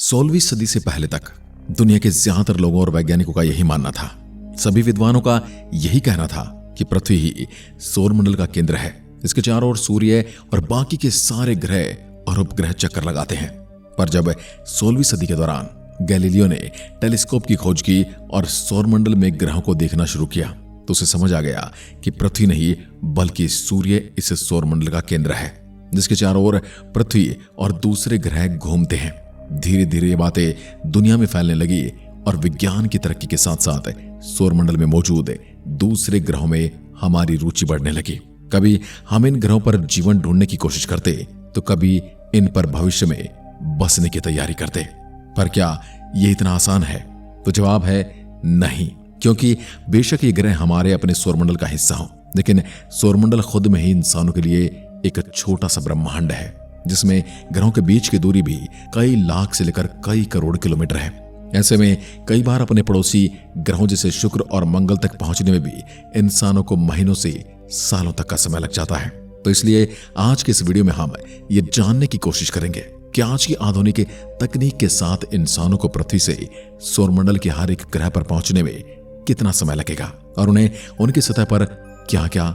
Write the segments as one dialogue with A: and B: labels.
A: 16वीं सदी से पहले तक दुनिया के ज्यादातर लोगों और वैज्ञानिकों का यही मानना था। सभी विद्वानों का यही कहना था कि पृथ्वी ही सौरमंडल का केंद्र है। इसके चारों ओर सूर्य और बाकी के सारे ग्रह और उपग्रह चक्कर लगाते हैं। पर जब 16वीं सदी के दौरान गैलीलियो ने टेलीस्कोप की खोज की और सौरमंडल में ग्रहों को देखना शुरू किया तो उसे समझ आ गया कि पृथ्वी नहीं बल्कि सूर्य इस सौरमंडल का केंद्र है, जिसके चारों ओर पृथ्वी और दूसरे ग्रह घूमते हैं। धीरे धीरे ये बातें दुनिया में फैलने लगी और विज्ञान की तरक्की के साथ साथ सौरमंडल में मौजूद दूसरे ग्रहों में हमारी रुचि बढ़ने लगी। कभी हम इन ग्रहों पर जीवन ढूंढने की कोशिश करते तो कभी इन पर भविष्य में बसने की तैयारी करते। पर क्या ये इतना आसान है? तो जवाब है नहीं, क्योंकि बेशक ये ग्रह हमारे अपने सौरमंडल का हिस्सा हो, लेकिन सौरमंडल खुद में ही इंसानों के लिए एक छोटा सा ब्रह्मांड है, जिसमें ग्रहों के बीच की दूरी भी कई लाख से लेकर कई करोड़ किलोमीटर है। ऐसे में कई बार अपने पड़ोसी ग्रहों जैसे शुक्र और मंगल तक पहुंचने में भी इंसानों को महीनों से सालों तक का समय लग जाता है। तो इसलिए आज के इस वीडियो में हम ये जानने की कोशिश करेंगे कि आज की आधुनिक तकनीक के साथ इंसानों को पृथ्वी से सौरमंडल के हर एक ग्रह पर पहुंचने में कितना समय लगेगा और उन्हें उनकी सतह पर क्या क्या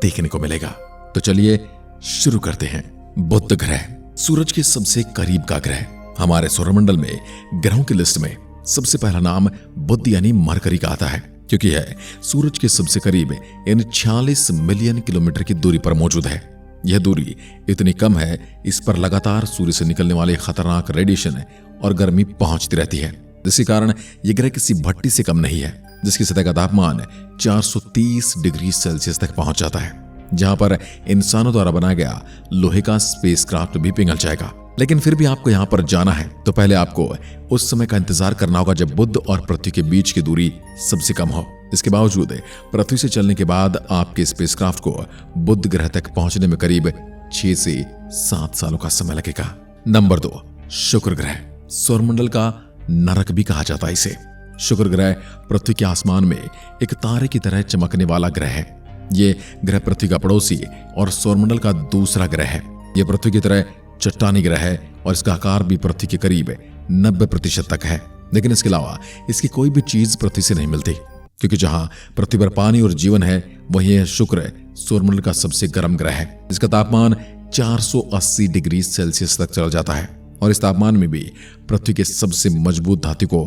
A: देखने को मिलेगा। तो चलिए शुरू करते हैं। बुध ग्रह, सूरज के सबसे करीब का ग्रह। हमारे सौरमंडल में ग्रहों की लिस्ट में सबसे पहला नाम बुध यानी मरकरी का आता है, क्योंकि यह सूरज के सबसे करीब 46 मिलियन किलोमीटर की दूरी पर मौजूद है। यह दूरी इतनी कम है, इस पर लगातार सूर्य से निकलने वाले खतरनाक रेडिएशन और गर्मी पहुंचती रहती है, जिसके कारण यह ग्रह किसी भट्टी से कम नहीं है, जिसकी सतह का तापमान 430 डिग्री सेल्सियस तक पहुंच जाता है, जहां पर इंसानों द्वारा बनाया गया लोहे का स्पेसक्राफ्ट भी पिघल जाएगा। लेकिन फिर भी आपको यहां पर जाना है तो पहले आपको उस समय का इंतजार करना होगा जब बुध और पृथ्वी के बीच की दूरी सबसे कम हो। इसके बावजूद पृथ्वी से चलने के बाद आपके स्पेसक्राफ्ट को बुध ग्रह तक पहुंचने में करीब 6 से 7 सालों का समय लगेगा। नंबर 2, शुक्र ग्रह। सौरमंडल का नरक भी कहा जाता है इसे। शुक्र ग्रह पृथ्वी के आसमान में एक तारे की तरह चमकने वाला ग्रह है। ये ग्रह पृथ्वी का पड़ोसी और सौरमंडल का दूसरा ग्रह है। यह पृथ्वी की तरह चट्टानी ग्रह है और इसका आकार भी पृथ्वी के करीब 90% तक है। लेकिन इसके अलावा इसकी कोई भी चीज पृथ्वी से नहीं मिलती, क्योंकि जहां पृथ्वी पर पानी और जीवन है वहीं यह शुक्र सौरमंडल का सबसे गर्म ग्रह है। इसका तापमान 480 डिग्री सेल्सियस तक चला जाता है और इस तापमान में भी पृथ्वी के सबसे मजबूत धातु को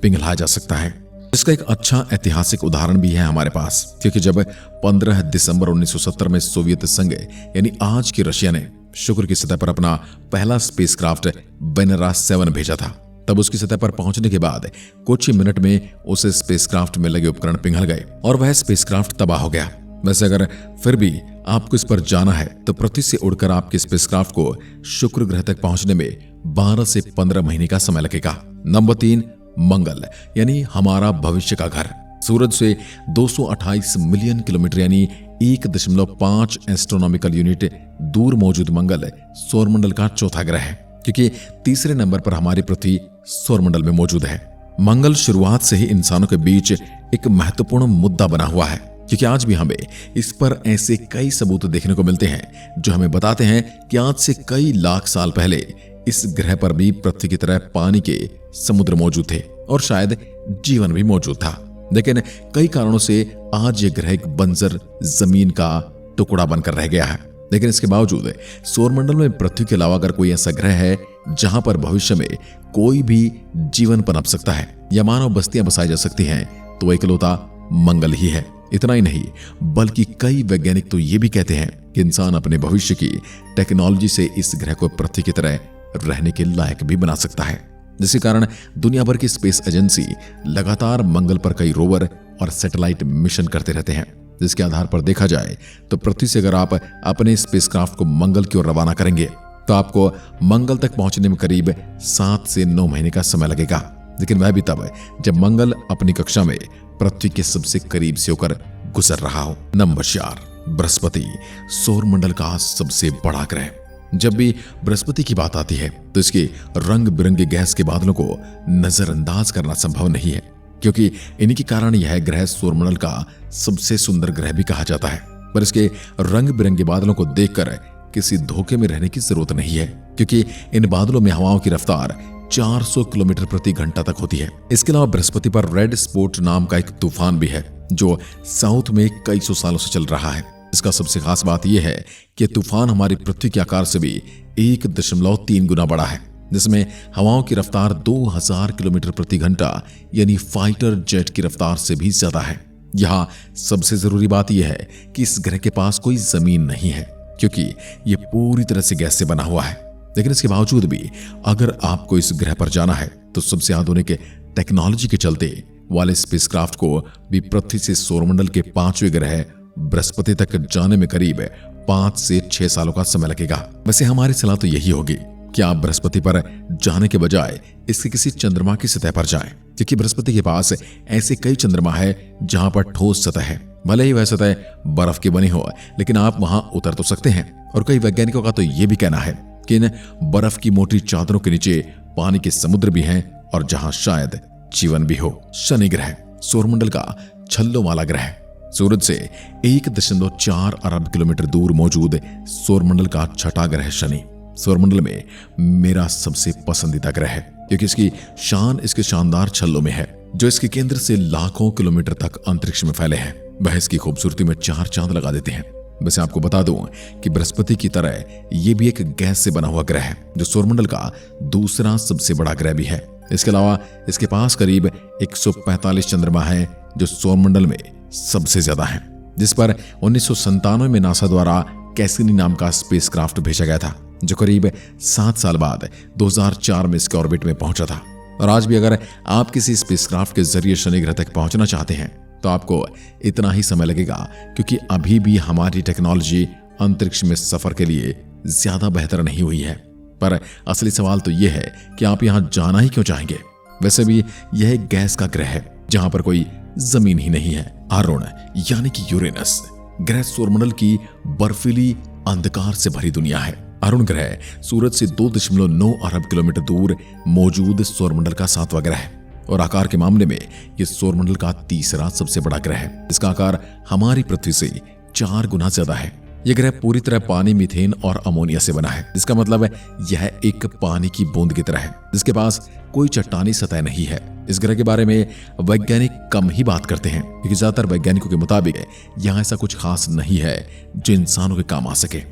A: पिघलाया जा सकता है। इसका एक अच्छा ऐतिहासिक उदाहरण भी है हमारे पास, क्योंकि जब 15 दिसंबर 1970 में सोवियत संघ यानी आज की रशिया ने शुक्र की सतह पर अपना पहला स्पेसक्राफ्ट वेनेरा 7 भेजा था, तब उसकी सतह पर पहुंचने के बाद कुछ ही मिनट में उस स्पेसक्राफ्ट में लगे उपकरण पिघल गए और वह स्पेसक्राफ्ट तबाह हो गया। वैसे अगर फिर भी आपको इस पर जाना है तो पृथ्वी से उड़कर आपके स्पेसक्राफ्ट को शुक्र ग्रह तक पहुंचने में 12 से 15 महीने का समय लगेगा। नंबर 3, मंगल यानी हमारा भविष्य का घर। सूरज से 228 मिलियन किलोमीटर यानी 1.5 एस्ट्रोनॉमिकल यूनिट दूर मौजूद मंगल सौरमंडल का चौथा ग्रह है, क्योंकि तीसरे नंबर पर हमारी पृथ्वी सौरमंडल में मौजूद है। मंगल शुरुआत से ही इंसानों के बीच एक महत्वपूर्ण मुद्दा बना हुआ है, क्योंकि आज भी हमें इस पर ऐसे कई सबूत देखने को मिलते हैं जो हमें बताते हैं कि आज से कई लाख साल पहले इस ग्रह पर भी पृथ्वी की तरह पानी के समुद्र मौजूद थे और शायद जीवन भी मौजूद था। लेकिन कई कारणों से आज ये ग्रह एक बंजर जमीन का टुकड़ा बनकर रह गया है। लेकिन इसके बावजूद सौरमंडल में पृथ्वी के अलावा अगर कोई ऐसा ग्रह है जहां पर भविष्य में कोई भी जीवन पनप सकता है या मानव बस्तियां बसाई जा सकती हैं, तो वह इकलौता मंगल ही है। इतना ही नहीं, बल्कि कई वैज्ञानिक तो ये भी कहते हैं कि इंसान अपने भविष्य की टेक्नोलॉजी से इस ग्रह को पृथ्वी की तरह रहने के लायक भी बना सकता है, जिसके कारण दुनिया भर की स्पेस एजेंसी लगातार मंगल पर कई रोवर और सैटेलाइट मिशन करते रहते हैं। जिसके आधार पर देखा जाए तो पृथ्वी से अगर आप अपने स्पेसक्राफ्ट को मंगल की ओर रवाना करेंगे तो आपको मंगल तक पहुंचने में करीब 7 से 9 महीने का समय लगेगा। लेकिन वह भी तब जब मंगल अपनी कक्षा में पृथ्वी के सबसे करीब से होकर गुजर रहा हो। नंबर 4, बृहस्पति, सौरमंडल का सबसे बड़ा ग्रह। जब भी बृहस्पति की बात आती है तो इसके रंग बिरंगे गैस के बादलों को नजरअंदाज करना संभव नहीं है, क्योंकि इन्हीं के कारण यह ग्रह सौरमंडल का सबसे सुंदर ग्रह भी कहा जाता है। पर इसके रंग बिरंगे बादलों को देखकर किसी धोखे में रहने की जरूरत नहीं है, क्योंकि इन बादलों में हवाओं की रफ्तार 400 किलोमीटर प्रति घंटा तक होती है। इसके अलावा बृहस्पति पर रेड स्पॉट नाम का एक तूफान भी है जो साउथ में कई सौ सालों से चल रहा है। इसका सबसे खास बात यह है कि तूफान हमारी पृथ्वी के आकार से भी 1.3 गुना बड़ा है, जिसमें हवाओं की रफ्तार 2000 किलोमीटर प्रति घंटा यानी फाइटर जेट की रफ्तार से भी ज्यादा है। यहाँ सबसे जरूरी बात यह है कि इस ग्रह के पास कोई जमीन नहीं है, क्योंकि यह पूरी तरह से गैस से बना हुआ है। लेकिन इसके बावजूद भी अगर आपको इस ग्रह पर जाना है तो सबसे आधुनिक टेक्नोलॉजी के चलते वाले स्पेसक्राफ्ट को भी पृथ्वी से सौरमंडल के 5वें ग्रह बृहस्पति तक जाने में करीब 5 से 6 सालों का समय लगेगा। वैसे हमारी सलाह तो यही होगी कि आप बृहस्पति पर जाने के बजाय इसके किसी चंद्रमा की सतह पर जाएं, क्योंकि बृहस्पति के पास ऐसे कई चंद्रमा है जहां पर ठोस सतह है। भले ही वह सतह बर्फ की बनी हो, लेकिन आप वहां उतर तो सकते हैं। और कई वैज्ञानिकों का तो यह भी कहना है कि इन बर्फ की मोटी चादरों के नीचे पानी के समुद्र भी हैं और जहां शायद जीवन भी हो। शनि ग्रह सौरमंडल का छल्लों वाला ग्रह है। सूरज से 1.4 अरब किलोमीटर दूर मौजूद सौरमंडल का छठा ग्रह शनि सौरमंडल में मेरा सबसे पसंदीदा ग्रह है, क्योंकि इसकी शान इसके शानदार छल्लों में है जो इसके केंद्र से लाखों किलोमीटर तक अंतरिक्ष में फैले हैं। वह इसकी खूबसूरती में 4 चांद लगा देते हैं। वैसे आपको बता दूं कि बृहस्पति की तरह यह भी एक गैस से बना हुआ ग्रह है जो सौरमंडल का दूसरा सबसे बड़ा ग्रह भी है। इसके अलावा इसके पास करीब 145 चंद्रमा है जो सौरमंडल में सबसे ज्यादा है, जिस पर 1997 में नासा द्वारा कैसिनी नाम का स्पेसक्राफ्ट भेजा गया था, जो करीब 7 साल बाद 2004 में इसके ऑर्बिट में पहुंचा था। और आज भी अगर आप किसी स्पेसक्राफ्ट के जरिए शनि ग्रह तक पहुंचना चाहते हैं तो आपको इतना ही समय लगेगा, क्योंकि अभी भी हमारी टेक्नोलॉजी अंतरिक्ष में सफर के लिए ज्यादा बेहतर नहीं हुई है। पर असली सवाल तो यह है कि आप यहां जाना ही क्यों चाहेंगे। वैसे भी यह एक गैस का ग्रह है जहां पर कोई जमीन ही नहीं है। अरुण यानी कि यूरेनस ग्रह सौरमंडल की बर्फीली अंधकार से भरी दुनिया है। अरुण ग्रह सूरज से 2.9 अरब किलोमीटर दूर मौजूद सौरमंडल का 7वां ग्रह है और आकार के मामले में यह सौरमंडल का तीसरा सबसे बड़ा ग्रह है। इसका आकार हमारी पृथ्वी से 4 गुना ज्यादा है। यह ग्रह पूरी तरह पानी, मीथेन और अमोनिया से बना है, जिसका मतलब है यह एक पानी की बूंद की तरह है जिसके पास कोई चट्टानी सतह नहीं है। इस ग्रह के बारे में वैज्ञानिक कम ही बात करते हैं, क्योंकि ज्यादातर वैज्ञानिकों के मुताबिक यहाँ ऐसा कुछ खास नहीं है जो इंसानों के काम आ सके।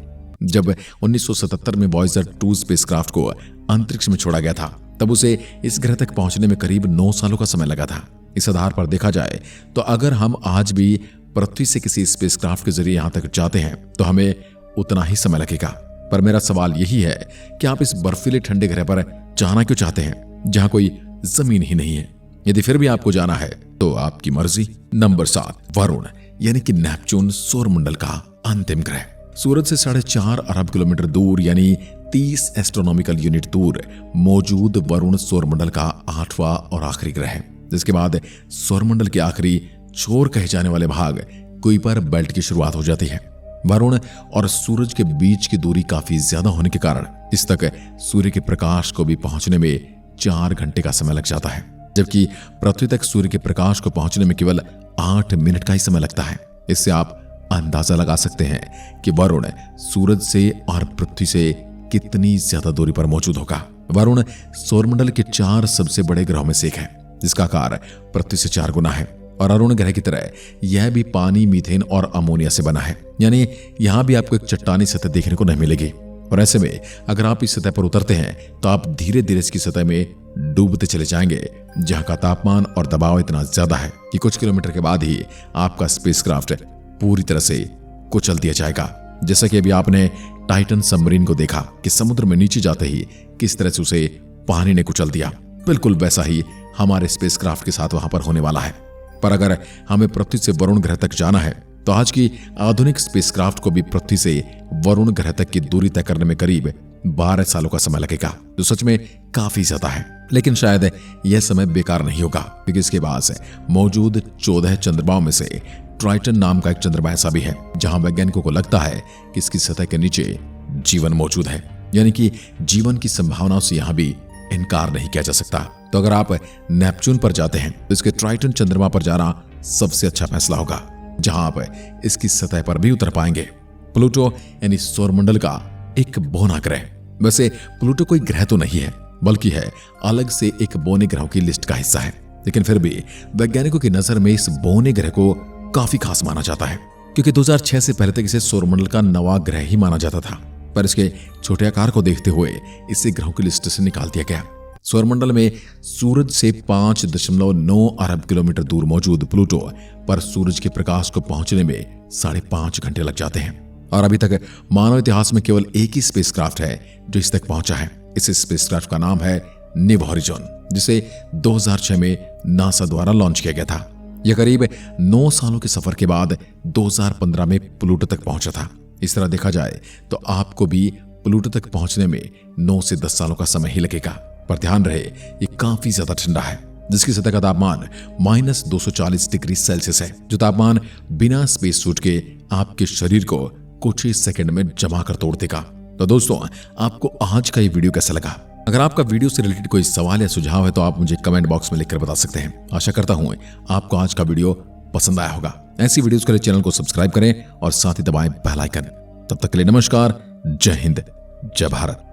A: जब 1977 में वॉयेजर 2 स्पेसक्राफ्ट को अंतरिक्ष में छोड़ा गया था, तब उसे इस ग्रह तक पहुंचने में करीब 9 सालों का समय लगा था। इस आधार पर देखा जाए तो अगर हम आज भी पृथ्वी से किसी स्पेसक्राफ्ट के जरिए यहां तक जाते हैं तो हमें उतना ही समय लगेगा। पर मेरा सवाल यही है कि आप इस बर्फीले ठंडे ग्रह पर जाना क्यों चाहते हैं जहां कोई जमीन ही नहीं है। यदि फिर भी आपको जाना है तो आपकी मर्जी। नंबर 7 वरुण यानी कि नेपच्यून सौरमंडल का अंतिम ग्रह सूरज से 4.5 अरब किलोमीटर दूर यानी 30 एस्ट्रोनॉमिकल यूनिट दूर मौजूद वरुण सौरमंडल का 8वां और आखिरी ग्रह है, जिसके बाद सौरमंडल के आखिरी छोर कहे जाने वाले भाग कुइपर बेल्ट की शुरुआत हो जाती है। वरुण और सूरज के बीच की दूरी काफी ज्यादा होने के कारण इस तक सूर्य के प्रकाश को भी पहुंचने में 4 घंटे का समय लग जाता है, जबकि पृथ्वी तक सूर्य के प्रकाश को पहुंचने में केवल 8 मिनट का ही समय लगता है। इससे आप अंदाजा लगा सकते हैं कि वरुण सूरज से और पृथ्वी से कितनी ज्यादा दूरी पर मौजूद होगा। वरुण सौरमंडल के 4 सबसे बड़े ग्रहों में से एक है, जिसका आकार पृथ्वी से 4 गुना है। और अरुण ग्रह की तरह यह भी पानी, मीथेन और अमोनिया से बना है, यानी यहां भी आपको एक चट्टानी सतह देखने को नहीं मिलेगी। और ऐसे में अगर आप इस सतह पर उतरते हैं तो आप धीरे धीरे इसकी सतह में डूबते चले जाएंगे, जहां का तापमान और दबाव इतना ज्यादा है कि कुछ किलोमीटर के बाद ही आपका स्पेसक्राफ्ट पूरी तरह से कुचल दिया जाएगा। जैसा कि अभी आपने टाइटन सबमरीन को देखा कि समुद्र में नीचे जाते ही किस तरह से उसे पानी ने कुचल दिया, बिल्कुल वैसा ही हमारे स्पेसक्राफ्ट के साथ वहां पर होने वाला है। पर अगर हमें पृथ्वी से वरुण ग्रह तक जाना है तो आज की आधुनिक स्पेसक्राफ्ट को भी पृथ्वी से वरुण ग्रह तक की दूरी तय करने में करीब 12 सालों का समय लगेगा, जो सच में काफी ज्यादा है। लेकिन शायद यह समय बेकार नहीं होगा, क्योंकि इसके पास मौजूद 14 चंद्रमाओं में से ट्राइटन नाम का एक चंद्रमा ऐसा भी है जहां वैज्ञानिकों को लगता है कि इसकी सतह के नीचे जीवन मौजूद है, यानी कि जीवन की संभावनाओं से यहां भी इनकार नहीं किया जा सकता। तो अगर आप नेपच्यून पर जाते हैं तो इसके ट्राइटन चंद्रमा पर जाना सबसे अच्छा फैसला होगा, जहां आप इसकी सतह पर भी उतर पाएंगे। प्लूटो यानी सौरमंडल का एक बौना ग्रह। वैसे प्लूटो कोई ग्रह तो नहीं है, बल्कि है अलग से एक बौने ग्रहों की लिस्ट का हिस्सा है। लेकिन फिर भी वैज्ञानिकों की नजर में इस बौने ग्रह को काफी खास माना जाता है, क्योंकि 2006 से पहले तक इसे सौरमंडल का नवा ग्रह ही माना जाता था। पर इसके छोटे आकार को देखते हुए इसे ग्रहों की लिस्ट से निकाल दिया गया। सौरमंडल में सूरज से 5.9 अरब किलोमीटर दूर मौजूद प्लूटो पर सूरज के प्रकाश को पहुंचने में 5.5 घंटे लग जाते हैं। और अभी तक मानव इतिहास में केवल एक ही स्पेसक्राफ्ट है जो इस तक पहुंचा है। इस स्पेसक्राफ्ट का नाम है न्यू हॉरिजॉन, जिसे 2006 में नासा द्वारा लॉन्च किया गया था। यह करीब 9 सालों के सफर के बाद 2015 में प्लूटो तक पहुंचा था। इस तरह देखा जाए तो आपको भी प्लूटो तक पहुंचने में 9 से 10 सालों का समय ही लगेगा। पर ध्यान रहे, ये काफी ज्यादा ठंडा है, जिसकी सतह का तापमान -240 डिग्री सेल्सियस है, जो तापमान बिना स्पेस सूट के आपके शरीर को कुछ ही सेकंड में जमा कर तोड़ देगा। तो दोस्तों, आपको आज का ये वीडियो कैसा लगा? अगर आपका वीडियो से रिलेटेड कोई सवाल या सुझाव है तो आप मुझे कमेंट बॉक्स में लिखकर बता सकते हैं। आशा करता हूं आपको आज का वीडियो पसंद आया होगा। ऐसी वीडियोस के लिए चैनल को सब्सक्राइब करें और साथ ही दबाएं बेल आइकन। तब तक के लिए नमस्कार, जय हिंद, जय भारत।